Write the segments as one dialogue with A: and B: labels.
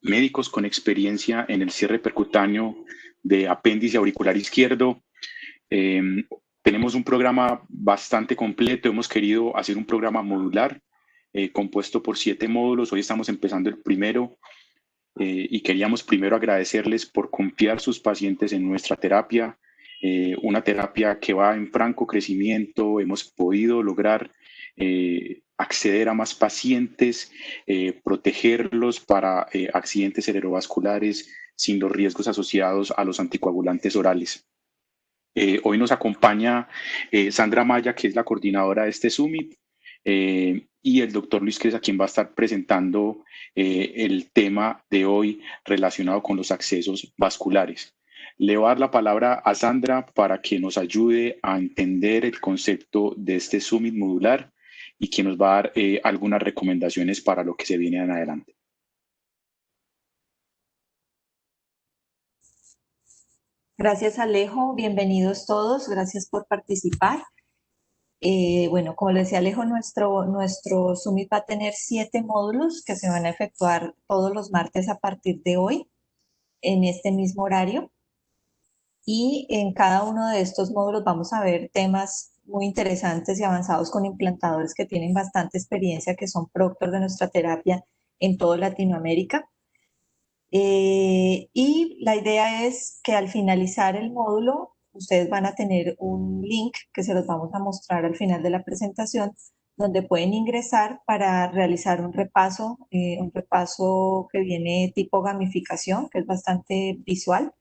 A: médicos con experiencia en el cierre percutáneo de apéndice auricular izquierdo. Tenemos un programa bastante completo. Hemos querido hacer un programa modular compuesto por 7 módulos. Hoy estamos empezando el primero y queríamos primero agradecerles por confiar sus pacientes en nuestra terapia, una terapia que va en franco crecimiento. Hemos podido lograr acceder a más pacientes, protegerlos para accidentes cerebrovasculares sin los riesgos asociados a los anticoagulantes orales. Hoy nos acompaña Sandra Maya, que es la coordinadora de este Summit, y el doctor Luis Cresa, quien va a estar presentando el tema de hoy relacionado con los accesos vasculares. Le voy a dar la palabra a Sandra para que nos ayude a entender el concepto de este Summit modular y que nos va a dar algunas recomendaciones para lo que se viene en adelante.
B: Gracias, Alejo. Bienvenidos todos. Gracias por participar. Bueno, como le decía Alejo, nuestro Summit va a tener 7 módulos que se van a efectuar todos los martes a partir de hoy, en este mismo horario. Y en cada uno de estos módulos vamos a ver temas muy interesantes y avanzados con implantadores que tienen bastante experiencia, que son proctors de nuestra terapia en toda Latinoamérica. Y la idea es que al finalizar el módulo, ustedes van a tener un link que se los vamos a mostrar al final de la presentación, donde pueden ingresar para realizar un repaso que viene tipo gamificación, que es bastante visual,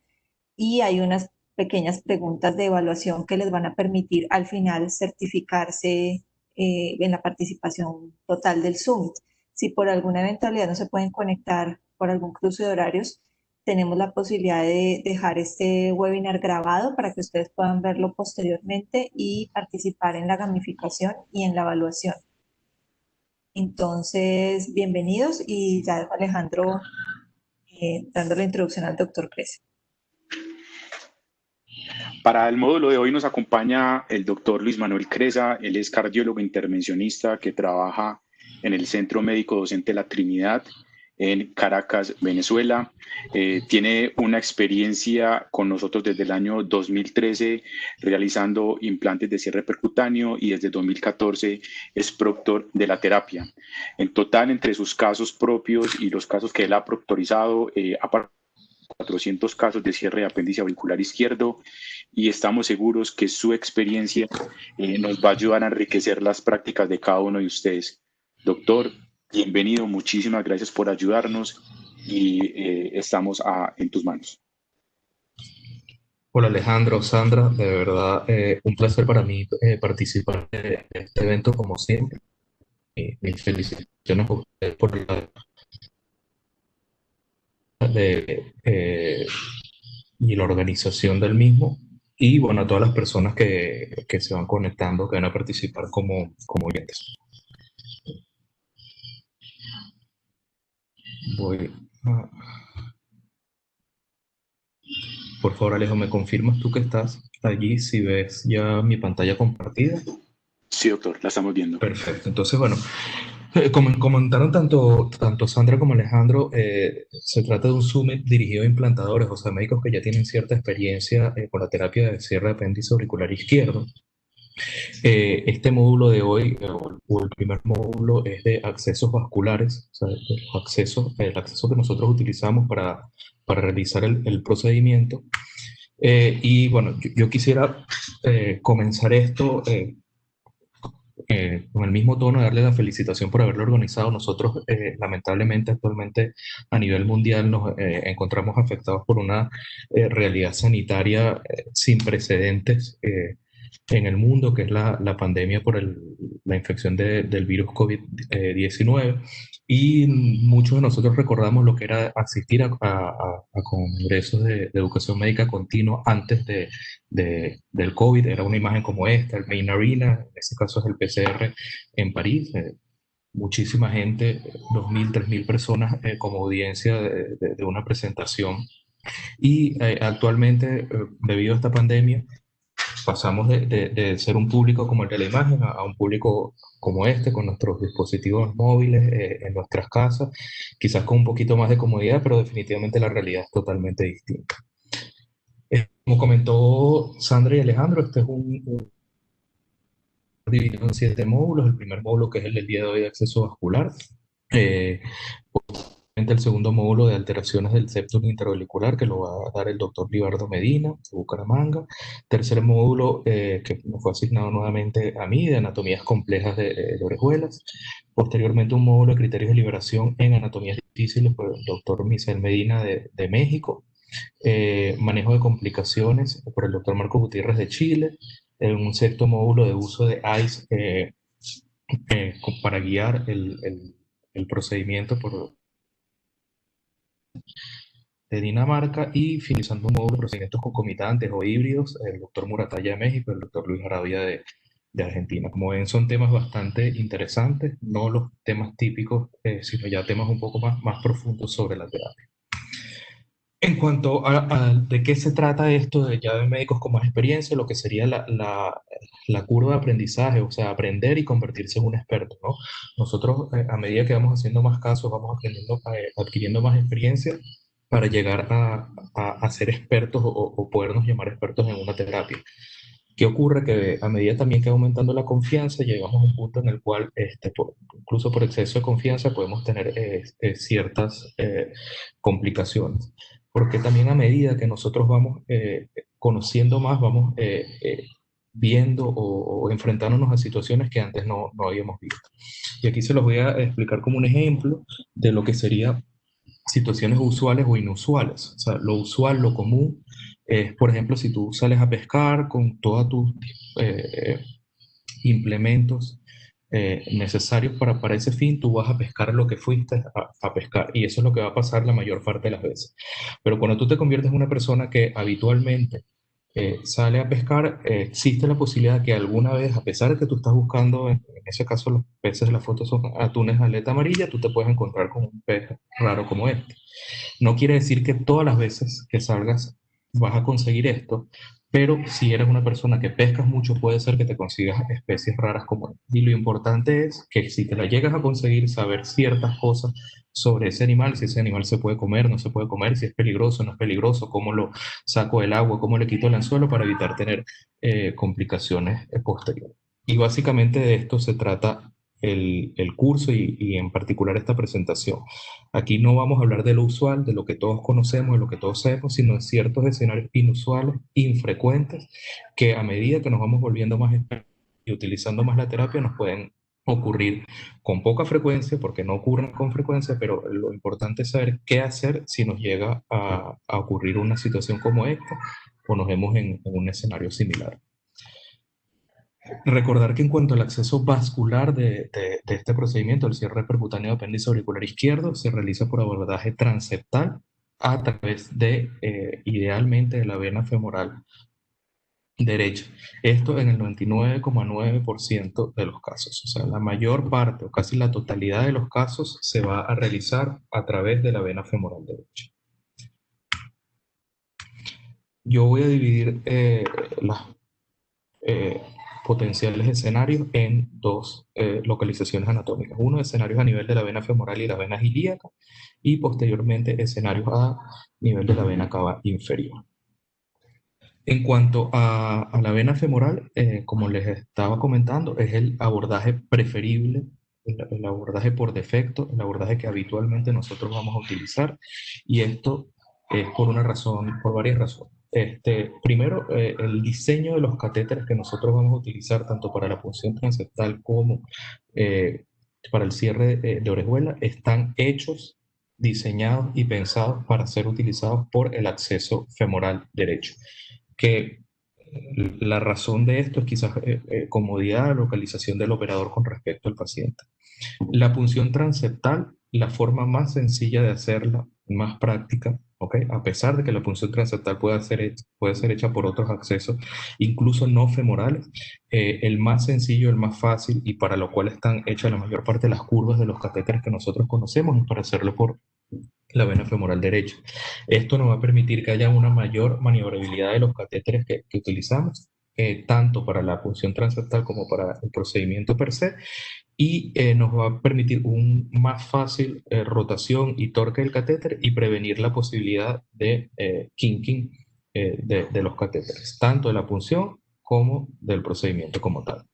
B: y hay unas pequeñas preguntas de evaluación que les van a permitir al final certificarse en la participación total del Summit. Si por alguna eventualidad no se pueden conectar por algún cruce de horarios, tenemos la posibilidad de dejar este webinar grabado para que ustedes puedan verlo posteriormente y participar en la gamificación y en la evaluación. Entonces, bienvenidos, y ya dejo a Alejandro dando la introducción al doctor Cresa.
A: Para el módulo de hoy nos acompaña el doctor Luis Manuel Cresa. Él es cardiólogo intervencionista que trabaja en el Centro Médico Docente La Trinidad en Caracas, Venezuela. Tiene una experiencia con nosotros desde el año 2013 realizando implantes de cierre percutáneo, y desde 2014 es proctor de la terapia. En total, entre sus casos propios y los casos que él ha proctorizado, ha 400 casos de cierre de apéndice auricular izquierdo, y estamos seguros que su experiencia nos va a ayudar a enriquecer las prácticas de cada uno de ustedes. Doctor, bienvenido, muchísimas gracias por ayudarnos y estamos en tus manos.
C: Hola Alejandro, Sandra, de verdad un placer para mí participar de este evento como siempre. Mis felicitaciones a ustedes por y la organización del mismo, y bueno, a todas las personas que se van conectando, que van a participar como oyentes. Por favor, Alejo, ¿me confirmas tú que estás allí si ves ya mi pantalla compartida?
A: Sí, doctor, la estamos viendo.
C: Perfecto. Entonces, bueno, como comentaron tanto Sandra como Alejandro, se trata de un summit dirigido a implantadores, o sea, médicos que ya tienen cierta experiencia con la terapia de cierre de apéndice auricular izquierdo. Este módulo de hoy, o el primer módulo, es de accesos vasculares, o sea, el acceso que nosotros utilizamos para realizar el procedimiento. Y bueno, yo quisiera comenzar esto con el mismo tono, darle la felicitación por haberlo organizado. Nosotros, lamentablemente, actualmente a nivel mundial nos encontramos afectados por una realidad sanitaria sin precedentes en el mundo, que es la pandemia por la infección del virus COVID-19. Y muchos de nosotros recordamos lo que era asistir a congresos de educación médica continua antes del COVID. Era una imagen como esta, el Main Arena, en este caso es el PCR en París. Muchísima gente, 2.000, 3.000 personas como audiencia de una presentación. Y actualmente, debido a esta pandemia, pasamos de ser un público como el de la imagen a un público como este, con nuestros dispositivos móviles en nuestras casas, quizás con un poquito más de comodidad, pero definitivamente la realidad es totalmente distinta. Como comentó Sandra y Alejandro, este es un dividido en 7 módulos. El primer módulo, que es el del día de hoy, de acceso vascular. Eh, el segundo módulo de alteraciones del septum interauricular, que lo va a dar el doctor Libardo Medina, de Bucaramanga. Tercer módulo, que me fue asignado nuevamente a mí, de anatomías complejas de orejuelas. Posteriormente, un módulo de criterios de liberación en anatomías difíciles por el doctor Misael Medina de México. Manejo de complicaciones por el doctor Marco Gutiérrez de Chile. En un sexto módulo de uso de ICE para guiar el procedimiento de Dinamarca, y finalizando un módulo de procedimientos concomitantes o híbridos, el doctor Muratalla de México y el doctor Luis Arabia de Argentina. Como ven, son temas bastante interesantes, no los temas típicos, sino ya temas un poco más profundos sobre la terapia. En cuanto a de qué se trata esto de ya de médicos con más experiencia, lo que sería la curva de aprendizaje, o sea, aprender y convertirse en un experto, ¿no? Nosotros, a medida que vamos haciendo más casos, vamos adquiriendo más experiencia para llegar a ser expertos o podernos llamar expertos en una terapia. ¿Qué ocurre? Que a medida también que va aumentando la confianza, llegamos a un punto en el cual, incluso por exceso de confianza, podemos tener ciertas complicaciones. Porque también a medida que nosotros vamos conociendo más, vamos viendo o enfrentándonos a situaciones que antes no habíamos visto. Y aquí se los voy a explicar como un ejemplo de lo que sería situaciones usuales o inusuales. O sea, lo usual, lo común, es, por ejemplo, si tú sales a pescar con todos tus eh, implementos necesarios para ese fin, tú vas a pescar lo que fuiste a pescar. Y eso es lo que va a pasar la mayor parte de las veces. Pero cuando tú te conviertes en una persona que habitualmente sale a pescar, existe la posibilidad que alguna vez, a pesar de que tú estás buscando, en ese caso los peces de la foto son atunes de aleta amarilla, tú te puedes encontrar con un pez raro como este. No quiere decir que todas las veces que salgas vas a conseguir esto, pero si eres una persona que pescas mucho, puede ser que te consigas especies raras como esta. Y lo importante es que si te la llegas a conseguir, saber ciertas cosas sobre ese animal, si ese animal se puede comer, no se puede comer, si es peligroso, no es peligroso, cómo lo saco del agua, cómo le quito el anzuelo para evitar tener complicaciones posteriores. Y básicamente de esto se trata el curso y en particular esta presentación. Aquí no vamos a hablar de lo usual, de lo que todos conocemos, de lo que todos sabemos, sino de ciertos escenarios inusuales, infrecuentes, que a medida que nos vamos volviendo más expertos y utilizando más la terapia, nos pueden ocurrir con poca frecuencia, porque no ocurren con frecuencia, pero lo importante es saber qué hacer si nos llega a ocurrir una situación como esta o nos vemos en un escenario similar. Recordar que en cuanto al acceso vascular de este procedimiento, el cierre percutáneo de apéndice auricular izquierdo se realiza por abordaje transeptal a través idealmente, de la vena femoral derecha. Esto en el 99,9% de los casos. O sea, la mayor parte o casi la totalidad de los casos se va a realizar a través de la vena femoral derecha. Yo voy a dividir las potenciales escenarios en dos localizaciones anatómicas. Uno, escenarios a nivel de la vena femoral y la vena ilíaca, y posteriormente escenarios a nivel de la vena cava inferior. En cuanto a la vena femoral, como les estaba comentando, es el abordaje preferible, el abordaje por defecto, el abordaje que habitualmente nosotros vamos a utilizar, y esto es por una razón, por varias razones. Primero, el diseño de los catéteres que nosotros vamos a utilizar tanto para la punción transeptal como para el cierre de orejuela están hechos, diseñados y pensados para ser utilizados por el acceso femoral derecho. Que la razón de esto es quizás comodidad, localización del operador con respecto al paciente. La punción transeptal, la forma más sencilla de hacerla, más práctica, ¿okay? A pesar de que la punción transeptal puede ser hecha por otros accesos, incluso no femorales, el más sencillo, el más fácil y para lo cual están hechas la mayor parte de las curvas de los catéteres que nosotros conocemos es para hacerlo por la vena femoral derecha. Esto nos va a permitir que haya una mayor maniobrabilidad de los catéteres que utilizamos tanto para la punción transeptal como para el procedimiento per se, y nos va a permitir un más fácil rotación y torque del catéter y prevenir la posibilidad de kinking de los catéteres, tanto de la punción como del procedimiento como tal.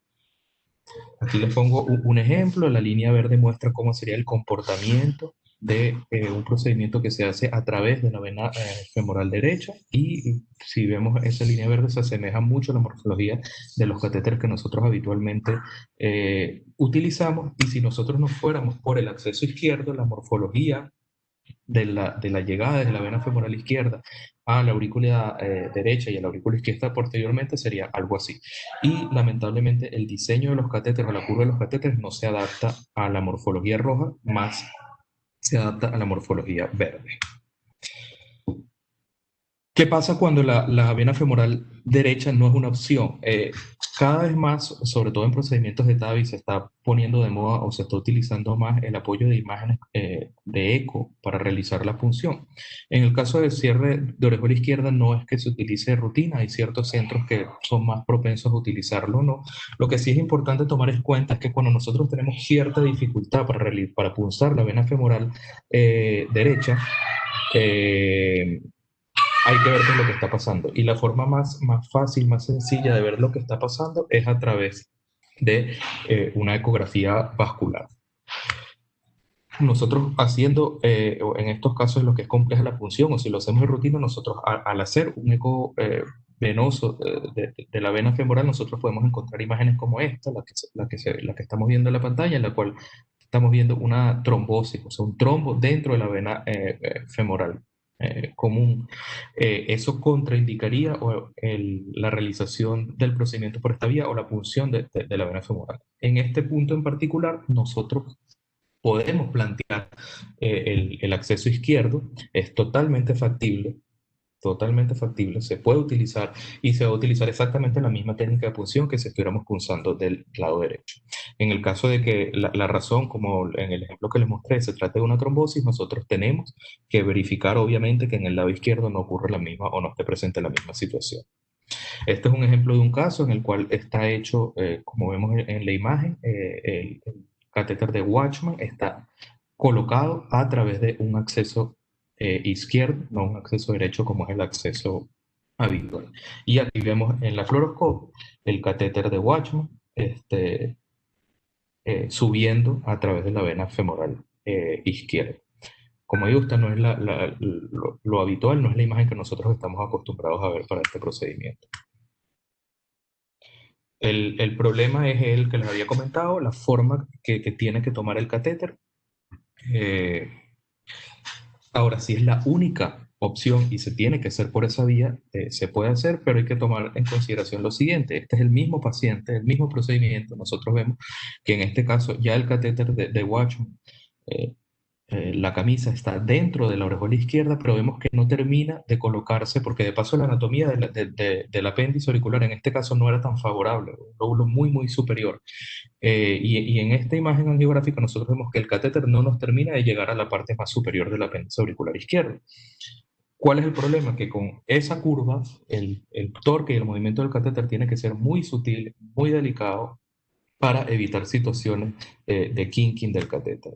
C: Aquí les pongo un ejemplo. La línea verde muestra cómo sería el comportamiento de un procedimiento que se hace a través de la vena femoral derecha, y si vemos esa línea verde se asemeja mucho a la morfología de los catéteres que nosotros habitualmente utilizamos, y si nosotros nos fuéramos por el acceso izquierdo, la morfología de la llegada de la vena femoral izquierda a la aurícula derecha y a la aurícula izquierda posteriormente sería algo así. Y lamentablemente el diseño de los catéteres o la curva de los catéteres no se adapta a la morfología roja, más se adapta a la morfología verde. ¿Qué pasa cuando la vena femoral derecha no es una opción? Cada vez más, sobre todo en procedimientos de TAVI, se está poniendo de moda o se está utilizando más el apoyo de imágenes de eco para realizar la punción. En el caso del cierre de orejuela izquierda no es que se utilice de rutina, hay ciertos centros que son más propensos a utilizarlo, ¿no? Lo que sí es importante tomar en cuenta es que cuando nosotros tenemos cierta dificultad para punzar la vena femoral derecha, hay que ver qué es lo que está pasando. Y la forma más fácil, más sencilla de ver lo que está pasando es a través de una ecografía vascular. Nosotros haciendo, en estos casos, lo que es compleja la punción, o si lo hacemos de rutina, nosotros al hacer un eco venoso de la vena femoral, nosotros podemos encontrar imágenes como esta, la que estamos viendo en la pantalla, en la cual estamos viendo una trombosis, o sea, un trombo dentro de la vena femoral común. Eso contraindicaría la realización del procedimiento por esta vía o la punción de la vena femoral. En este punto en particular, nosotros podemos plantear el acceso izquierdo, es totalmente factible, se puede utilizar y se va a utilizar exactamente la misma técnica de punción que si estuviéramos punzando del lado derecho. En el caso de que la razón, como en el ejemplo que les mostré, se trate de una trombosis, nosotros tenemos que verificar obviamente que en el lado izquierdo no ocurre la misma o no esté presente la misma situación. Este es un ejemplo de un caso en el cual está hecho, como vemos en la imagen, el catéter de Watchman está colocado a través de un acceso izquierdo, no un acceso derecho como es el acceso habitual. Y aquí vemos en la fluoroscopia el catéter de Watchman subiendo a través de la vena femoral izquierda. Como digo, esta no es lo habitual, no es la imagen que nosotros estamos acostumbrados a ver para este procedimiento. El problema es el que les había comentado, la forma que tiene que tomar el catéter. Ahora, si es la única opción y se tiene que hacer por esa vía, se puede hacer, pero hay que tomar en consideración lo siguiente. Este es el mismo paciente, el mismo procedimiento. Nosotros vemos que en este caso ya el catéter de Watchman, la camisa está dentro de la orejuela izquierda, pero vemos que no termina de colocarse porque de paso la anatomía del apéndice auricular en este caso no era tan favorable, un lóbulo muy superior. Y en esta imagen angiográfica nosotros vemos que el catéter no nos termina de llegar a la parte más superior del apéndice auricular izquierdo. ¿Cuál es el problema? Que con esa curva, el torque y el movimiento del catéter tiene que ser muy sutil, muy delicado, para evitar situaciones de kinking del catéter.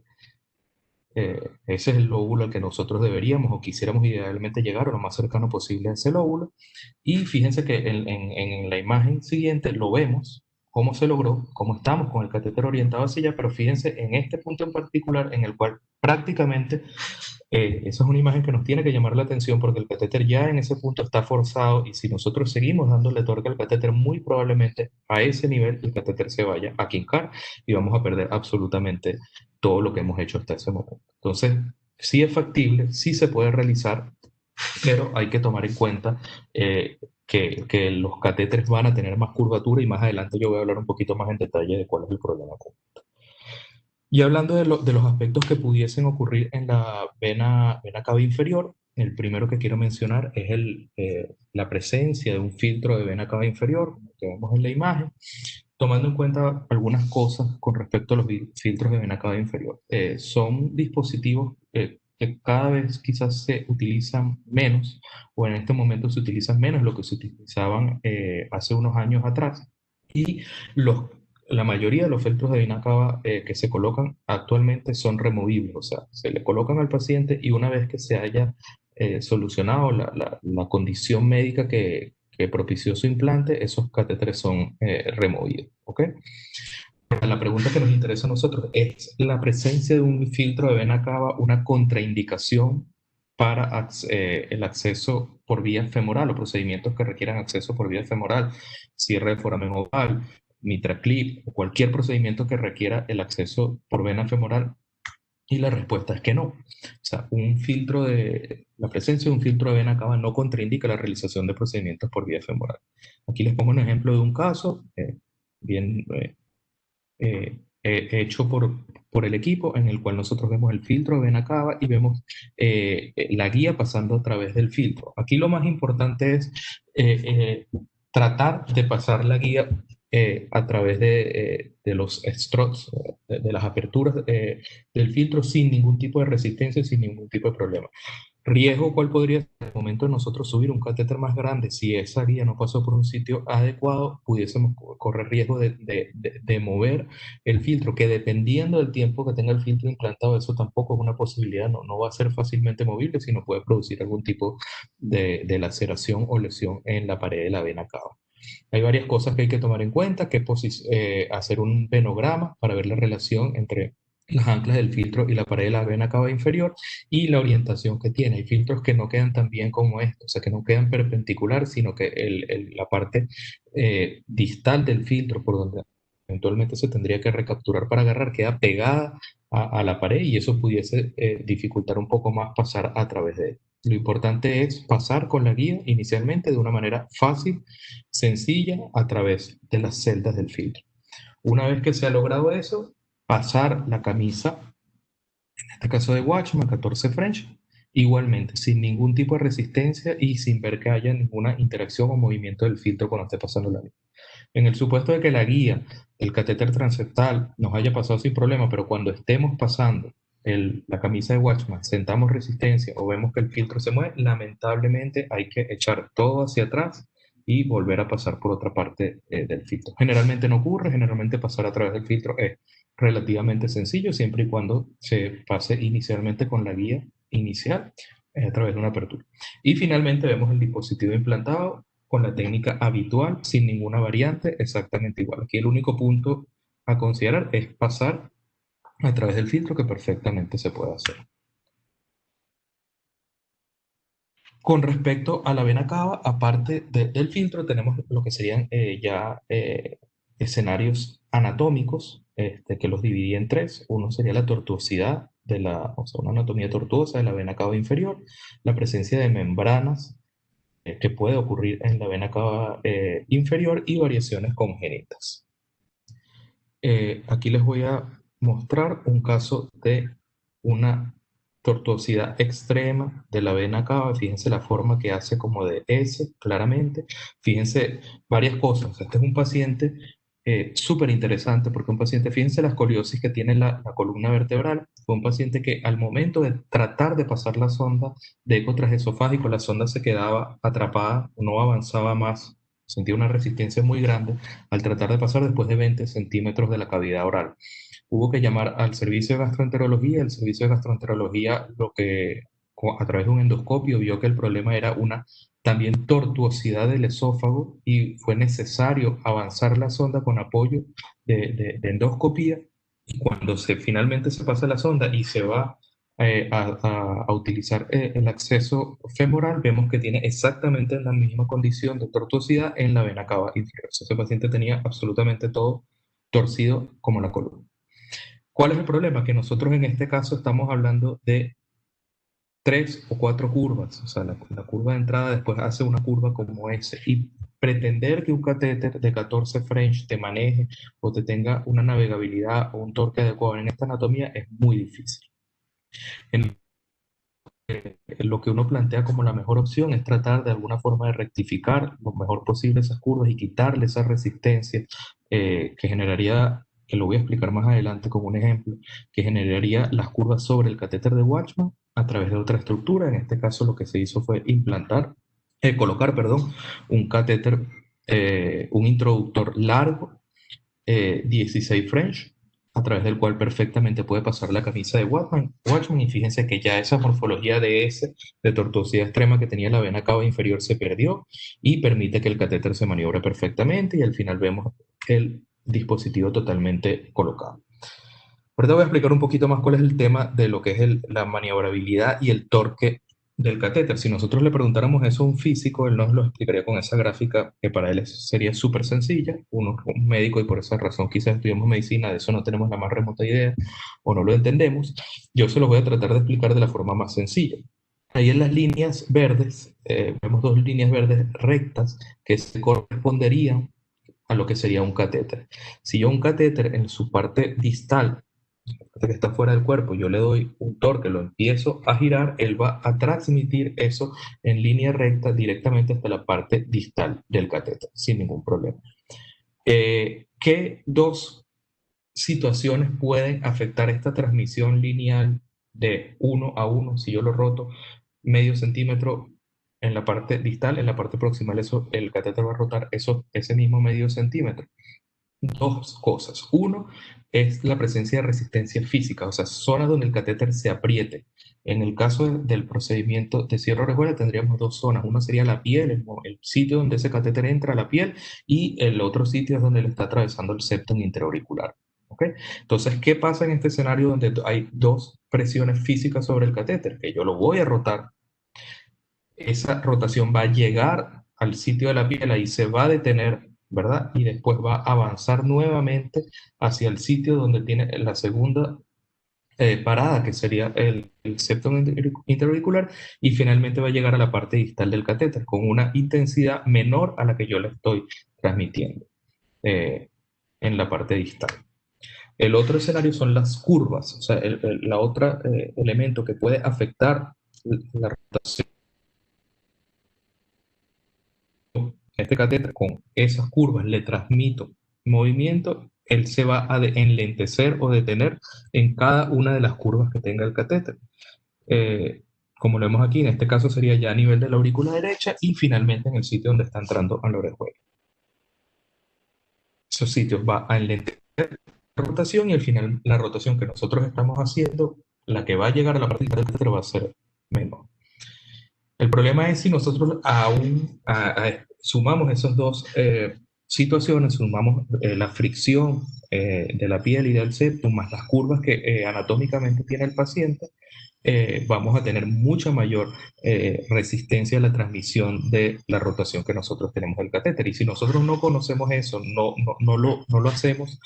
C: Ese es el lóbulo al que nosotros deberíamos o quisiéramos idealmente llegar o lo más cercano posible a ese lóbulo. Y fíjense que en la imagen siguiente lo vemos, cómo se logró, cómo estamos con el catéter orientado hacia allá, pero fíjense en este punto en particular en el cual prácticamente esa es una imagen que nos tiene que llamar la atención porque el catéter ya en ese punto está forzado y si nosotros seguimos dándole torque al catéter, muy probablemente a ese nivel el catéter se vaya a quincar y vamos a perder absolutamente todo lo que hemos hecho hasta ese momento. Entonces, sí es factible, sí se puede realizar, pero hay que tomar en cuenta que los catéteres van a tener más curvatura y más adelante yo voy a hablar un poquito más en detalle de cuál es el problema con esto. Y hablando de los aspectos que pudiesen ocurrir en la vena cava inferior, el primero que quiero mencionar es la presencia de un filtro de vena cava inferior, como que vemos en la imagen, tomando en cuenta algunas cosas con respecto a los filtros de vena cava inferior. Son dispositivos que cada vez quizás se utilizan menos, o en este momento se utilizan menos lo que se utilizaban hace unos años atrás. Y los, la mayoría de los filtros de vena cava que se colocan actualmente son removibles, o sea, se le colocan al paciente y una vez que se haya solucionado la condición médica que propició su implante, esos catéteres son removidos. ¿Ok? La pregunta que nos interesa a nosotros es la presencia de un filtro de vena cava una contraindicación para el acceso por vía femoral o procedimientos que requieran acceso por vía femoral, cierre de foramen oval, mitraclip o cualquier procedimiento que requiera el acceso por vena femoral. Y la respuesta es que no. O sea, la presencia de un filtro de vena cava no contraindica la realización de procedimientos por vía femoral. Aquí les pongo un ejemplo de un caso bien hecho por el equipo, en el cual nosotros vemos el filtro de vena cava y vemos la guía pasando a través del filtro. Aquí lo más importante es tratar de pasar la guía a través de los struts, de las aperturas del filtro sin ningún tipo de resistencia, sin ningún tipo de problema. Riesgo, ¿cuál podría ser? El momento de nosotros subir un catéter más grande, si esa guía no pasó por un sitio adecuado, pudiésemos correr riesgo de mover el filtro, que dependiendo del tiempo que tenga el filtro implantado, eso tampoco es una posibilidad, no va a ser fácilmente movible, sino puede producir algún tipo de laceración o lesión en la pared de la vena cava. Hay varias cosas que hay que tomar en cuenta, que hacer un venograma para ver la relación entre las anclas del filtro y la pared de la vena cava inferior y la orientación que tiene. Hay filtros que no quedan tan bien como estos, o sea, que no quedan perpendicular, sino que la parte distal del filtro, por donde eventualmente se tendría que recapturar para agarrar, queda pegada a la pared y eso pudiese dificultar un poco más pasar a través de él. Lo importante es pasar con la guía inicialmente de una manera fácil, sencilla, a través de las celdas del filtro. Una vez que se ha logrado eso, pasar la camisa, en este caso de Watchman 14 French, igualmente, sin ningún tipo de resistencia y sin ver que haya ninguna interacción o movimiento del filtro cuando esté pasando la guía. En el supuesto de que la guía, el catéter transeptal, nos haya pasado sin problema, pero cuando estemos pasando la camisa de Watchman, sentamos resistencia o vemos que el filtro se mueve, lamentablemente hay que echar todo hacia atrás y volver a pasar por otra parte del filtro. Generalmente no ocurre, generalmente pasar a través del filtro es relativamente sencillo, siempre y cuando se pase inicialmente con la guía inicial a través de una apertura. Y finalmente vemos el dispositivo implantado con la técnica habitual, sin ninguna variante, exactamente igual. Aquí el único punto a considerar es pasar a través del filtro, que perfectamente se puede hacer. Con respecto a la vena cava, aparte del filtro, tenemos lo que serían escenarios anatómicos, que los dividí en tres. Uno sería la tortuosidad o sea, una anatomía tortuosa de la vena cava inferior, la presencia de membranas que puede ocurrir en la vena cava inferior y variaciones congénitas. Aquí les voy a mostrar un caso de una tortuosidad extrema de la vena cava. Fíjense la forma que hace como de S, claramente. Fíjense varias cosas. Este es un paciente súper interesante porque un paciente, fíjense la escoliosis que tiene la columna vertebral. Fue un paciente que al momento de tratar de pasar la sonda de eco transesofágico, la sonda se quedaba atrapada, no avanzaba más, sentía una resistencia muy grande al tratar de pasar después de 20 centímetros de la cavidad oral. Hubo que llamar al servicio de gastroenterología. El servicio de gastroenterología, a través de un endoscopio, vio que el problema era una también tortuosidad del esófago y fue necesario avanzar la sonda con apoyo de endoscopía. Y cuando finalmente se pasa la sonda y se va a utilizar el acceso femoral, vemos que tiene exactamente la misma condición de tortuosidad en la vena cava inferior. Ese paciente tenía absolutamente todo torcido como la columna. ¿Cuál es el problema? Que nosotros en este caso estamos hablando de 3 o 4 curvas, o sea, la curva de entrada después hace una curva como S, y pretender que un catéter de 14 French te maneje o te tenga una navegabilidad o un torque adecuado en esta anatomía es muy difícil. Lo que uno plantea como la mejor opción es tratar de alguna forma de rectificar lo mejor posible esas curvas y quitarle esa resistencia que generaría, que lo voy a explicar más adelante como un ejemplo, que generaría las curvas sobre el catéter de Watchman a través de otra estructura. En este caso lo que se hizo fue colocar, perdón, un catéter, un introductor largo, 16 French, a través del cual perfectamente puede pasar la camisa de Watchman, y fíjense que ya esa morfología de tortuosidad extrema que tenía la vena cava inferior se perdió y permite que el catéter se maniobre perfectamente, y al final vemos el dispositivo totalmente colocado. Ahorita voy a explicar un poquito más cuál es el tema de lo que es la maniobrabilidad y el torque del catéter. Si nosotros le preguntáramos eso a un físico, él nos lo explicaría con esa gráfica que para él sería súper sencilla. Uno es un médico y por esa razón quizás estudiamos medicina, de eso no tenemos la más remota idea o no lo entendemos. Yo se los voy a tratar de explicar de la forma más sencilla. Ahí en las líneas verdes, vemos dos líneas verdes rectas que se corresponderían a lo que sería un catéter. Si yo un catéter en su parte distal, que está fuera del cuerpo, yo le doy un torque, lo empiezo a girar, él va a transmitir eso en línea recta directamente hasta la parte distal del catéter, sin ningún problema. ¿Qué dos situaciones pueden afectar esta transmisión lineal de 1 a 1 si yo lo roto medio centímetro en la parte distal? En la parte proximal el catéter va a rotar ese mismo medio centímetro. Dos cosas. Uno es la presencia de resistencia física, o sea, zonas donde el catéter se apriete. En el caso del procedimiento de cierre orejuela tendríamos dos zonas. Una sería la piel, el sitio donde ese catéter entra a la piel, y el otro sitio es donde le está atravesando el septum interauricular. ¿Ok? Entonces, ¿qué pasa en este escenario donde hay dos presiones físicas sobre el catéter? Que yo lo voy a rotar. Esa rotación va a llegar al sitio de la piel, ahí se va a detener, ¿verdad? Y después va a avanzar nuevamente hacia el sitio donde tiene la segunda parada, que sería el septum interauricular, y finalmente va a llegar a la parte distal del catéter con una intensidad menor a la que yo le estoy transmitiendo en la parte distal. El otro escenario son las curvas, o sea, la otra elemento que puede afectar la rotación este catéter, con esas curvas le transmito movimiento, él se va a enlentecer o detener en cada una de las curvas que tenga el catéter. Como lo vemos aquí, en este caso sería ya a nivel de la aurícula derecha y finalmente en el sitio donde está entrando a la orejuela. Esos sitios va a enlentecer la rotación, y al final la rotación que nosotros estamos haciendo, la que va a llegar a la parte del catéter, va a ser menor. El problema es si nosotros aún sumamos esas dos situaciones, sumamos la fricción de la piel y del septum más las curvas que anatómicamente tiene el paciente, vamos a tener mucha mayor resistencia a la transmisión de la rotación que nosotros tenemos del catéter. Y si nosotros no conocemos eso, no lo hacemos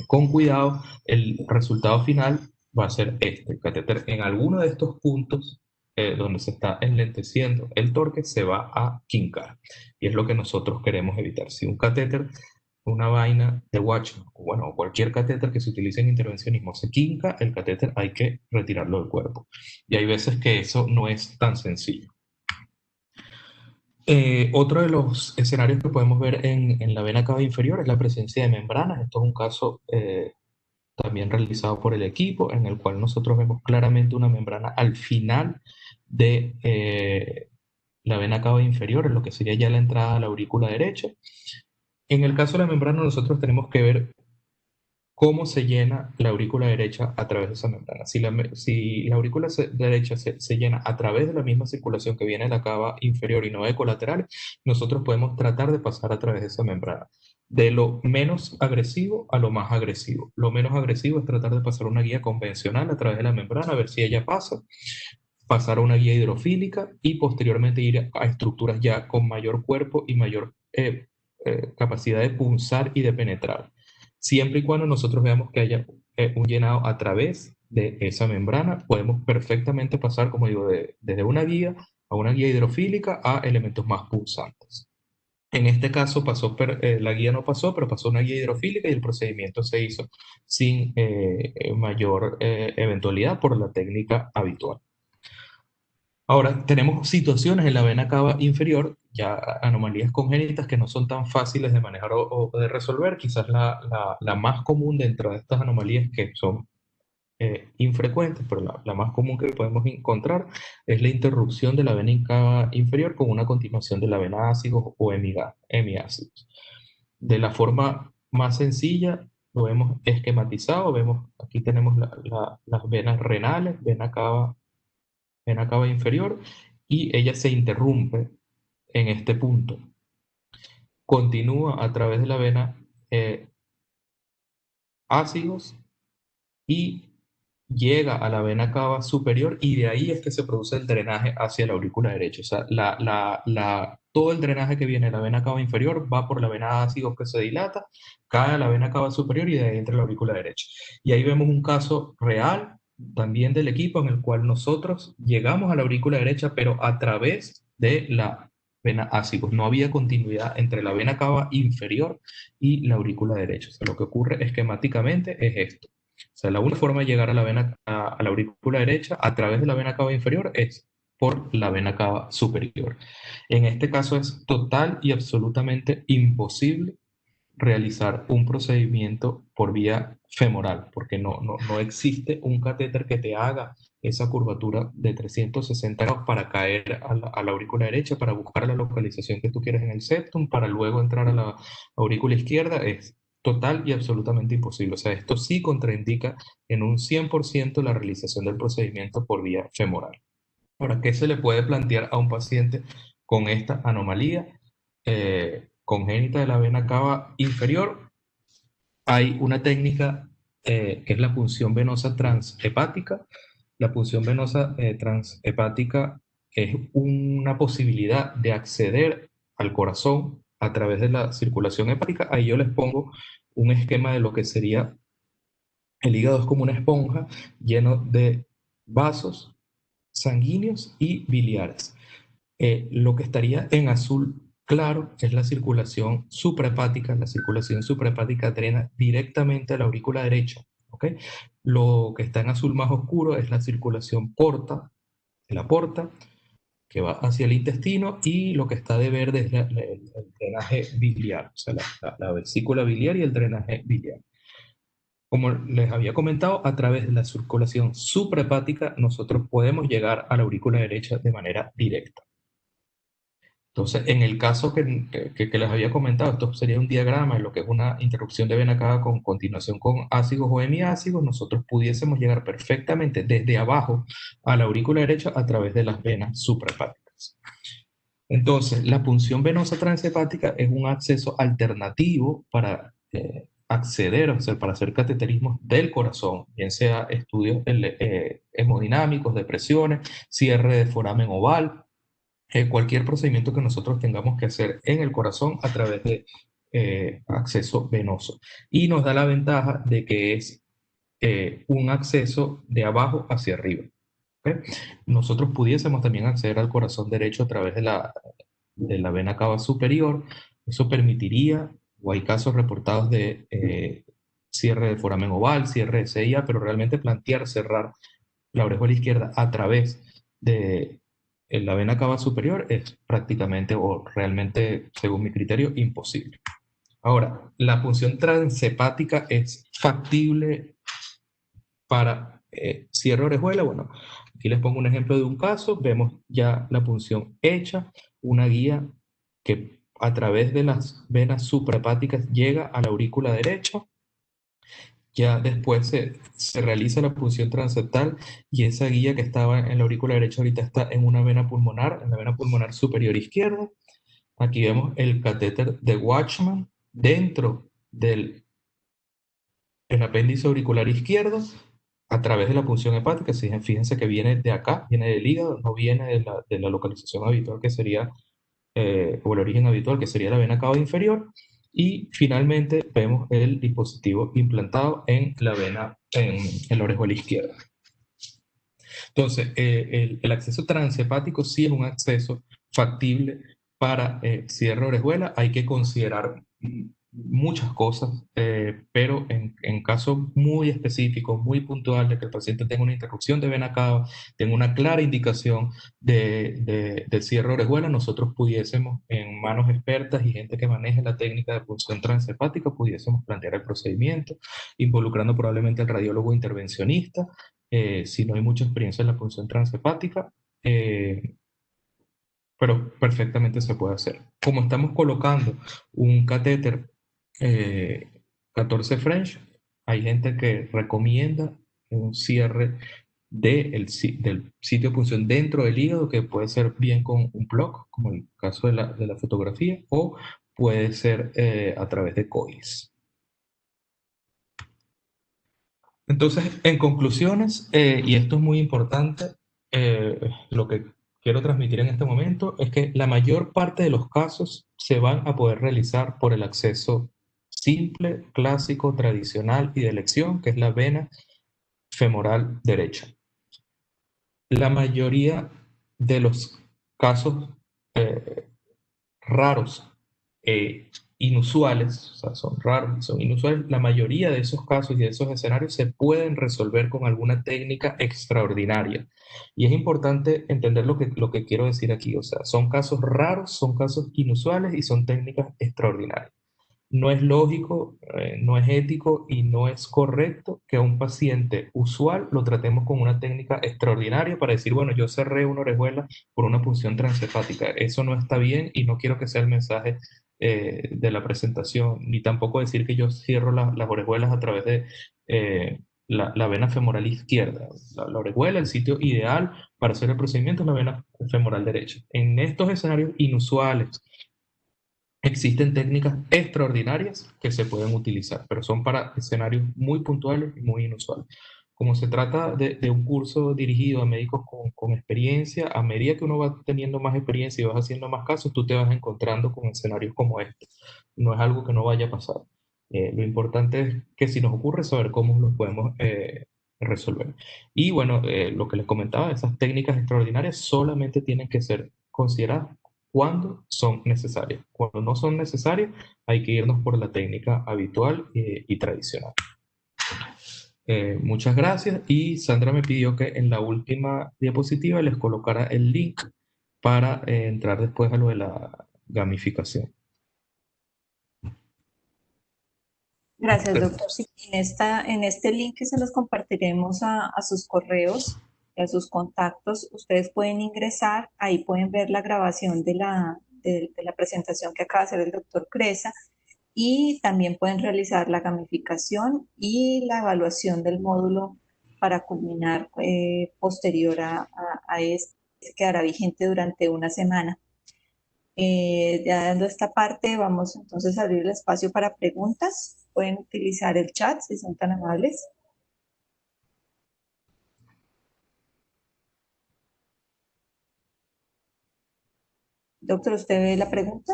C: con cuidado, el resultado final va a ser este. El catéter en alguno de estos puntos donde se está enlenteciendo el torque se va a quincar, y es lo que nosotros queremos evitar. Si un catéter, una vaina de Watchman, o bueno, cualquier catéter que se utilice en intervencionismo se quinca, el catéter hay que retirarlo del cuerpo, y hay veces que eso no es tan sencillo. Otro de los escenarios que podemos ver en la vena cava inferior es la presencia de membranas. Esto es un caso también realizado por el equipo, en el cual nosotros vemos claramente una membrana al final de la vena cava inferior, en lo que sería ya la entrada a la aurícula derecha. En el caso de la membrana, nosotros tenemos que ver cómo se llena la aurícula derecha a través de esa membrana. Si la aurícula derecha se llena a través de la misma circulación que viene de la cava inferior y no de colaterales, nosotros podemos tratar de pasar a través de esa membrana. De lo menos agresivo a lo más agresivo. Lo menos agresivo es tratar de pasar una guía convencional a través de la membrana, a ver si ella pasa, pasar a una guía hidrofílica y posteriormente ir a estructuras ya con mayor cuerpo y mayor capacidad de punzar y de penetrar. Siempre y cuando nosotros veamos que haya un llenado a través de esa membrana, podemos perfectamente pasar, como digo, desde una guía a una guía hidrofílica a elementos más punzantes. En este caso la guía no pasó, pero pasó una guía hidrofílica y el procedimiento se hizo sin mayor eventualidad por la técnica habitual. Ahora, tenemos situaciones en la vena cava inferior, ya anomalías congénitas que no son tan fáciles de manejar o de resolver. Quizás la más común dentro de estas anomalías, que son infrecuentes, pero la más común que podemos encontrar es la interrupción de la vena cava inferior con una continuación de la vena ácidos o hemiácidos. De la forma más sencilla, lo vemos esquematizado, vemos aquí tenemos las venas renales, vena cava inferior, y ella se interrumpe en este punto. Continúa a través de la vena ácidos y llega a la vena cava superior, y de ahí es que se produce el drenaje hacia la aurícula derecha. O sea, todo el drenaje que viene de la vena cava inferior va por la vena ácidos que se dilata, cae a la vena cava superior y de ahí entra la aurícula derecha. Y ahí vemos un caso real también del equipo en el cual nosotros llegamos a la aurícula derecha, pero a través de la vena ácidos. No había continuidad entre la vena cava inferior y la aurícula derecha. O sea, lo que ocurre esquemáticamente es esto. O sea, la única forma de llegar a la aurícula derecha a través de la vena cava inferior es por la vena cava superior. En este caso es total y absolutamente imposible realizar un procedimiento por vía femoral, porque no existe un catéter que te haga esa curvatura de 360 grados para caer a la aurícula derecha, para buscar la localización que tú quieres en el septum, para luego entrar a la aurícula izquierda. Es total y absolutamente imposible. O sea, esto sí contraindica en un 100% la realización del procedimiento por vía femoral. Ahora, ¿qué se le puede plantear a un paciente con esta anomalía congénita de la vena cava inferior? Hay una técnica que es la punción venosa transhepática. La punción venosa transhepática es una posibilidad de acceder al corazón a través de la circulación hepática. Ahí yo les pongo un esquema de lo que sería el hígado. Es como una esponja lleno de vasos sanguíneos y biliares. Lo que estaría en azul claro es la circulación suprahepática. La circulación suprahepática drena directamente a la aurícula derecha. ¿Okay? Lo que está en azul más oscuro es la circulación porta, de la porta, que va hacia el intestino, y lo que está de verde es el drenaje biliar, o sea, la vesícula biliar y el drenaje biliar. Como les había comentado, a través de la circulación suprahepática nosotros podemos llegar a la aurícula derecha de manera directa. Entonces, en el caso que les había comentado, esto sería un diagrama de lo que es una interrupción de vena cava con continuación con ácidos o hemiácidos. Nosotros pudiésemos llegar perfectamente desde abajo a la aurícula derecha a través de las venas suprahepáticas. Entonces, la punción venosa transhepática es un acceso alternativo para acceder, o sea, para hacer cateterismos del corazón, bien sea estudios hemodinámicos, de presiones, cierre de foramen oval, cualquier procedimiento que nosotros tengamos que hacer en el corazón a través de acceso venoso. Y nos da la ventaja de que es un acceso de abajo hacia arriba. ¿Okay? Nosotros pudiésemos también acceder al corazón derecho a través de la vena cava superior. Eso permitiría, o hay casos reportados de cierre de foramen oval, cierre de CIA, pero realmente plantear cerrar la orejuela izquierda a través de la vena cava superior es prácticamente, o realmente, según mi criterio, imposible. Ahora, la punción transhepática es factible para cierre de orejuela. Bueno, aquí les pongo un ejemplo de un caso. Vemos ya la punción hecha, una guía que a través de las venas suprahepáticas llega a la aurícula derecha. Ya después se realiza la punción transeptal, y esa guía que estaba en la aurícula derecha ahorita está en una vena pulmonar, en la vena pulmonar superior izquierda. Aquí vemos el catéter de Watchman dentro del apéndice auricular izquierdo a través de la punción hepática. Fíjense que viene de acá, viene del hígado, no viene de la localización habitual que sería, o el origen habitual que sería la vena cava inferior. Y finalmente vemos el dispositivo implantado en la vena, en la orejuela izquierda. Entonces, el acceso transhepático sí es un acceso factible para cierre de orejuela. Hay que considerar muchas cosas, pero en casos muy específicos, muy puntuales, de que el paciente tenga una interrupción de vena cava, tenga una clara indicación de cierre de orejuela, nosotros pudiésemos, en manos expertas y gente que maneje la técnica de punción transhepática, pudiésemos plantear el procedimiento, involucrando probablemente al radiólogo intervencionista, si no hay mucha experiencia en la punción transhepática. Pero perfectamente se puede hacer. Como estamos colocando un catéter 14 French, hay gente que recomienda un cierre del sitio de punción dentro del hígado, que puede ser bien con un plug, como el caso de la fotografía, o puede ser a través de COIS. Entonces, en conclusiones, y esto es muy importante, lo que quiero transmitir en este momento es que la mayor parte de los casos se van a poder realizar por el acceso simple, clásico, tradicional y de elección, que es la vena femoral derecha. La mayoría de los casos eh, raros e inusuales, o sea, son raros y son inusuales, la mayoría de esos casos y de esos escenarios se pueden resolver con alguna técnica extraordinaria. Y es importante entender lo que quiero decir aquí, o sea, son casos raros, son casos inusuales y son técnicas extraordinarias. No es lógico, no es ético y no es correcto que a un paciente usual lo tratemos con una técnica extraordinaria para decir, bueno, yo cerré una orejuela por una punción transepática. Eso no está bien y no quiero que sea el mensaje de la presentación, ni tampoco decir que yo cierro las orejuelas a través de la vena femoral izquierda. La orejuela, el sitio ideal para hacer el procedimiento es la vena femoral derecha. En estos escenarios inusuales, existen técnicas extraordinarias que se pueden utilizar, pero son para escenarios muy puntuales y muy inusuales. Como se trata de un curso dirigido a médicos con experiencia, a medida que uno va teniendo más experiencia y vas haciendo más casos, tú te vas encontrando con escenarios como este. No es algo que no vaya a pasar. Lo importante es que si nos ocurre, saber cómo lo podemos resolver. Y bueno, lo que les comentaba, esas técnicas extraordinarias solamente tienen que ser consideradas cuando son necesarias. Cuando no son necesarias, hay que irnos por la técnica habitual y tradicional. Muchas gracias y Sandra me pidió que en la última diapositiva les colocara el link para entrar después a lo de la gamificación.
B: Gracias, doctor. Sí, en este link que se los compartiremos a sus correos y a sus contactos, ustedes pueden ingresar, ahí pueden ver la grabación de la presentación que acaba de hacer el doctor Cresa y también pueden realizar la gamificación y la evaluación del módulo para culminar posterior a este, que quedará vigente durante una semana. Ya dando esta parte, vamos entonces a abrir el espacio para preguntas. Pueden utilizar el chat si son tan amables. Doctor, ¿usted ve la pregunta?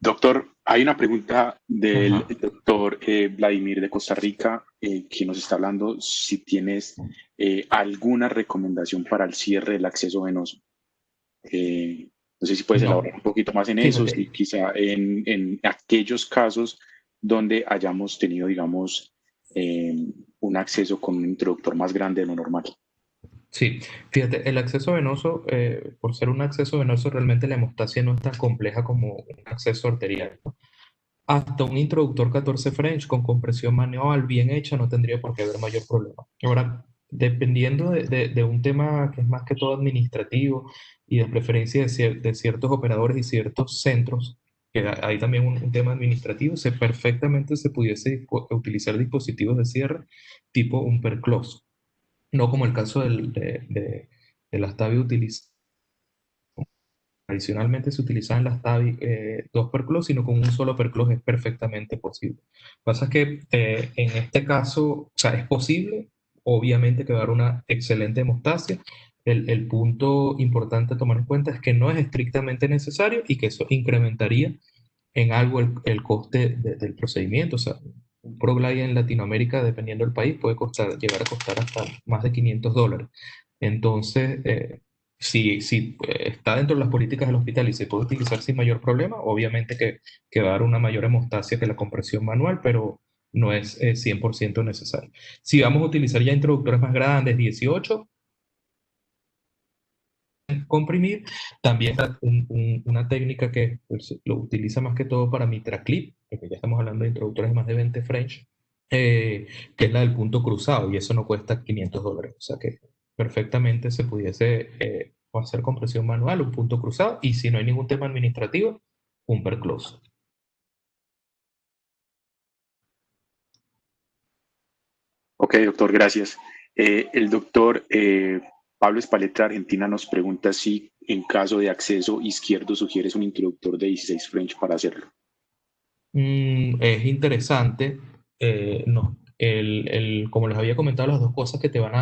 A: Doctor, hay una pregunta del
C: Ajá.
A: doctor Vladimir de Costa Rica que nos está hablando si tienes alguna recomendación para el cierre del acceso venoso. No sé si puedes elaborar un poquito más en eso,
C: Fíjate,
A: si quizá en aquellos casos donde hayamos tenido, digamos, un acceso con un introductor más grande de lo normal.
C: sí, fíjate, el acceso venoso, por ser un acceso venoso, realmente la hemostasia no es tan compleja como un acceso arterial, ¿no? Hasta un introductor 14 French con compresión manual bien hecha no tendría por qué haber mayor problema. Ahora, dependiendo de un tema que es más que todo administrativo y de preferencia de ciertos operadores y ciertos centros, que hay también un tema administrativo, perfectamente se pudiese utilizar dispositivos de cierre tipo un perclose, no como el caso de las TAVI utilizado. Tradicionalmente se utilizaban las TAVI dos perclos, sino con un solo perclos es perfectamente posible. Lo que pasa es que en este caso, o sea, es posible, obviamente que va a dar una excelente hemostasia. El punto importante a tomar en cuenta es que no es estrictamente necesario y que eso incrementaría en algo el coste del procedimiento. O sea, un ProGlide en Latinoamérica, dependiendo del país, puede llegar a costar hasta más de $500. Entonces, si está dentro de las políticas del hospital y se puede utilizar sin mayor problema, obviamente que va a dar una mayor hemostasia que la compresión manual, pero no es 100% necesario. Si vamos a utilizar ya introductores más grandes, 18, comprimir, también está una técnica que pues, lo utiliza más que todo para mitraclip, porque ya estamos hablando de introductores de más de 20 French, que es la del punto cruzado, y eso no cuesta $500. O sea que perfectamente se pudiese o hacer compresión manual, un punto cruzado, y si no hay ningún tema administrativo, un perclose.
A: Ok, doctor, gracias. El doctor Pablo Espaleta de Argentina nos pregunta si en caso de acceso izquierdo sugieres un introductor de 16 French para hacerlo.
C: Es interesante, no, como les había comentado, las dos cosas que te van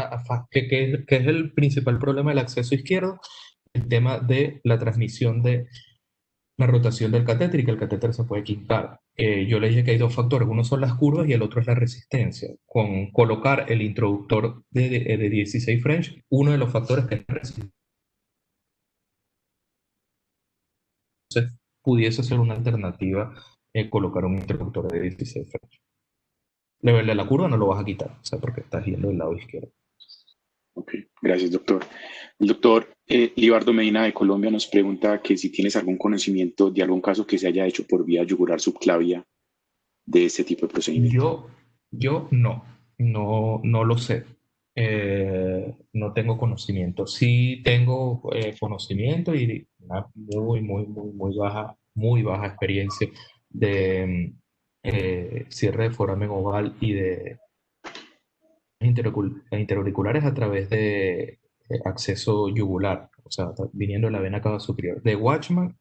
C: que es el principal problema del acceso izquierdo, el tema de la transmisión de la rotación del catéter y que el catéter se puede quitar. Yo le dije que hay dos factores, uno son las curvas y el otro es la resistencia. Con colocar el introductor de 16 French, uno de los factores que es la resistencia pudiese ser una alternativa colocar un introductor de 16 French. El de la curva no lo vas a quitar, o sea, porque estás yendo del lado izquierdo.
A: Ok, gracias, doctor. El doctor Libardo Medina de Colombia nos pregunta que si tienes algún conocimiento de algún caso que se haya hecho por vía yugular subclavia de este tipo de procedimiento.
C: Yo, yo no lo sé. No tengo conocimiento. Sí tengo conocimiento y una muy baja experiencia de cierre de foramen oval y de interauriculares a través de acceso yugular, o sea, viniendo de la vena cava superior. De Watchman,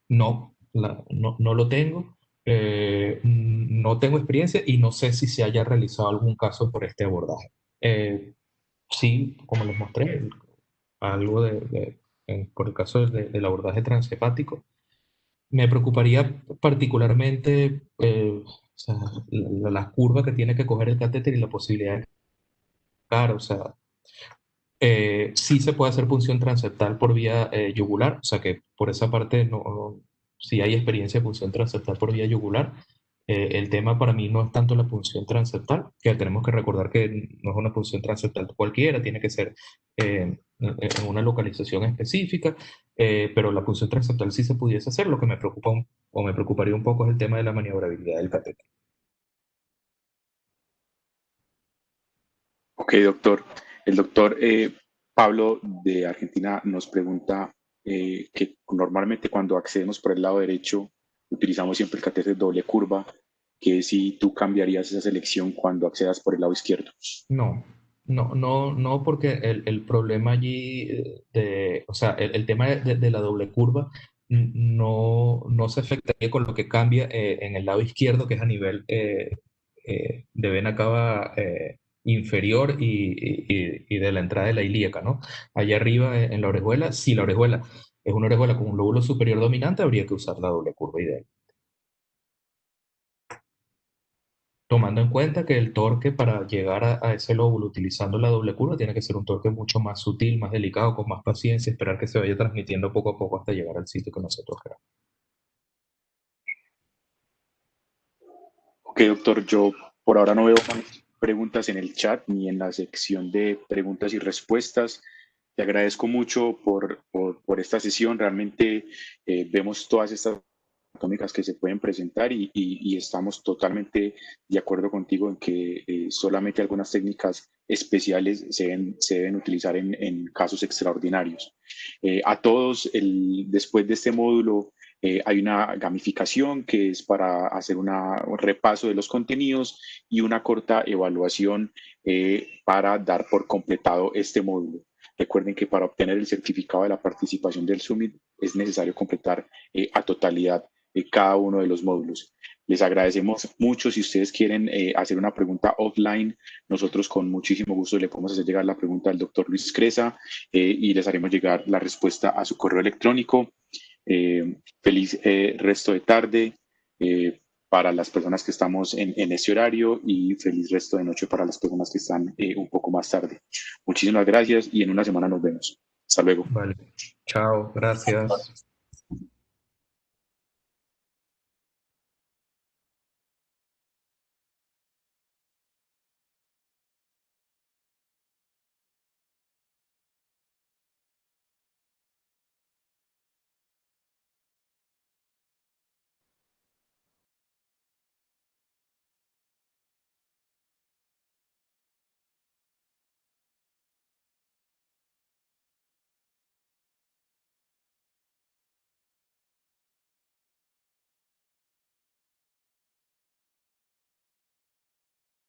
C: no lo tengo, no tengo experiencia y no sé si se haya realizado algún caso por este abordaje. Sí, como les mostré, algo por el caso del abordaje transhepático, me preocuparía particularmente o sea, la curva que tiene que coger el catéter y la posibilidad de caer, o sea, sí se puede hacer punción transeptal por vía yugular, o sea que por esa parte sí hay experiencia de punción transeptal por vía yugular. El tema para mí no es tanto la punción transeptal, que tenemos que recordar que no es una punción transeptal cualquiera, tiene que ser en una localización específica, pero la punción transeptal sí se pudiese hacer. Lo que me preocupa o me preocuparía un poco es el tema de la maniobrabilidad del catéter.
A: Ok, doctor. El doctor Pablo de Argentina nos pregunta que normalmente cuando accedemos por el lado derecho utilizamos siempre el catéter doble curva, que si tú cambiarías esa selección cuando accedas por el lado izquierdo.
C: No, no, porque el problema allí, o sea, el tema de la doble curva no se afectaría con lo que cambia en el lado izquierdo, que es a nivel de vena cava inferior y de la entrada de la ilíaca, ¿no? Allá arriba en la orejuela, si la orejuela es una orejuela con un lóbulo superior dominante, habría que usar la doble curva ideal. Tomando en cuenta que el torque para llegar a ese lóbulo utilizando la doble curva tiene que ser un torque mucho más sutil, más delicado, con más paciencia, esperar que se vaya transmitiendo poco a poco hasta llegar al sitio que nosotros queramos.
A: Ok, doctor, yo por ahora no veo más preguntas en el chat ni en la sección de preguntas y respuestas. Te agradezco mucho por esta sesión. Realmente vemos todas estas anatómicas que se pueden presentar y estamos totalmente de acuerdo contigo en que solamente algunas técnicas especiales se deben utilizar en casos extraordinarios. A todos, después de este módulo, hay una gamificación que es para hacer un repaso de los contenidos y una corta evaluación para dar por completado este módulo. Recuerden que para obtener el certificado de la participación del Summit es necesario completar a totalidad cada uno de los módulos. Les agradecemos mucho. Si ustedes quieren hacer una pregunta offline, nosotros con muchísimo gusto le podemos hacer llegar la pregunta al doctor Luis Cresa y les haremos llegar la respuesta a su correo electrónico. Feliz resto de tarde para las personas que estamos en este horario y feliz resto de noche para las personas que están un poco más tarde. Muchísimas gracias y en una semana nos vemos. Hasta luego.
C: Vale. Chao, gracias.